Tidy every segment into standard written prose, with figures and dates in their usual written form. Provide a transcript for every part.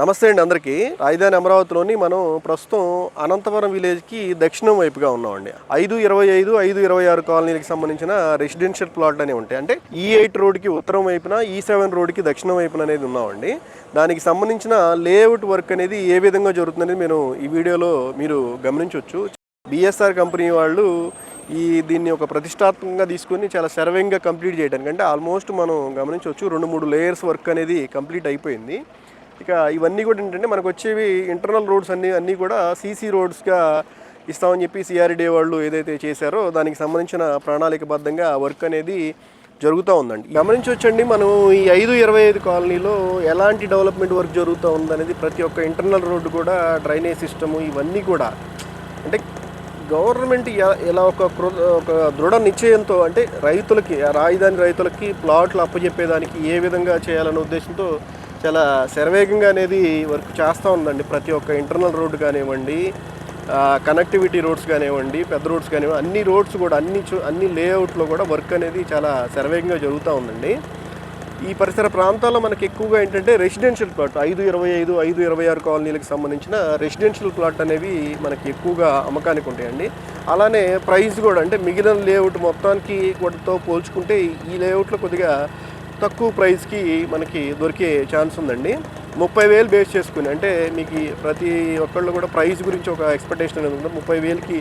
నమస్తే అండి అందరికీ. రాజధాని అమరావతిలోని మనం ప్రస్తుతం అనంతపురం విలేజ్కి దక్షిణం వైపుగా ఉన్నామండి. 525, 526 కాలనీలకు సంబంధించిన రెసిడెన్షియల్ ప్లాట్లు అనేవి ఉంటాయి. అంటే E8 రోడ్కి ఉత్తరం వైపున, E7 రోడ్కి దక్షిణం వైపున అనేది ఉన్నామండి. దానికి సంబంధించిన లేఅవుట్ వర్క్ అనేది ఏ విధంగా జరుగుతుందనేది నేను ఈ వీడియోలో మీరు గమనించవచ్చు. BSR కంపెనీ వాళ్ళు దీన్ని ఒక ప్రతిష్టాత్మకంగా తీసుకొని చాలా సర్వేంగా కంప్లీట్ చేయడానికి, అంటే ఆల్మోస్ట్ మనం గమనించవచ్చు 2-3 లేయర్స్ వర్క్ అనేది కంప్లీట్ అయిపోయింది. ఇక ఇవన్నీ కూడా ఏంటంటే మనకు వచ్చేవి ఇంటర్నల్ రోడ్స్ అన్నీ కూడా CC రోడ్స్గా ఇస్తామని చెప్పి CRDA వాళ్ళు ఏదైతే చేశారో దానికి సంబంధించిన ప్రణాళికబద్ధంగా వర్క్ అనేది జరుగుతూ ఉందండి. గమనించవచ్చండి, మనం ఈ 525 కాలనీలో ఎలాంటి డెవలప్మెంట్ వర్క్ జరుగుతూ ఉందనేది ప్రతి ఒక్క ఇంటర్నల్ రోడ్డు కూడా, డ్రైనేజ్ సిస్టము, ఇవన్నీ కూడా అంటే గవర్నమెంట్ ఎలా ఒక దృఢ నిశ్చయంతో, అంటే రైతులకి, రాజధాని రైతులకి ప్లాట్లు అప్పచెప్పేదానికి ఏ విధంగా చేయాలనే ఉద్దేశంతో చాలా శరవేగంగా అనేది వర్క్ చేస్తూ ఉందండి. ప్రతి ఒక్క ఇంటర్నల్ రోడ్డు కానివ్వండి, కనెక్టివిటీ రోడ్స్ కానివ్వండి, పెద్ద రోడ్స్ కానివ్వండి, అన్ని రోడ్స్ కూడా అన్ని లేఅవుట్లో కూడా వర్క్ అనేది చాలా శరవేగంగా జరుగుతూ ఉందండి. ఈ పరిసర ప్రాంతాల్లో మనకి ఎక్కువగా ఏంటంటే రెసిడెన్షియల్ ప్లాట్ 525, 526 కాలనీలకు సంబంధించిన రెసిడెన్షియల్ ప్లాట్ అనేవి మనకి ఎక్కువగా అమ్మకానికి ఉంటాయండి. అలానే ప్రైస్ కూడా, అంటే మిగిలిన లేఅవుట్ మొత్తానికి కూడా పోల్చుకుంటే ఈ లేఅవుట్లో కొద్దిగా తక్కువ ప్రైస్కి మనకి దొరికే ఛాన్స్ ఉందండి. 30,000 బేస్ చేసుకుని, అంటే మీకు ప్రతి ఒక్కళ్ళు కూడా ప్రైస్ గురించి ఒక ఎక్స్పెక్టేషన్ అనేది ఉంటుంది. 30,000కి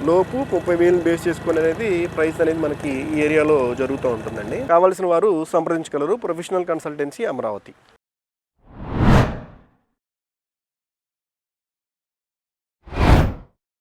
లోపు 30,000 బేస్ చేసుకుని అనేది ప్రైస్ అనేది మనకి ఈ ఏరియాలో జరుగుతూ ఉంటుందండి. కావాల్సిన వారు సంప్రదించగలరు. Professional consultancy Amaravati.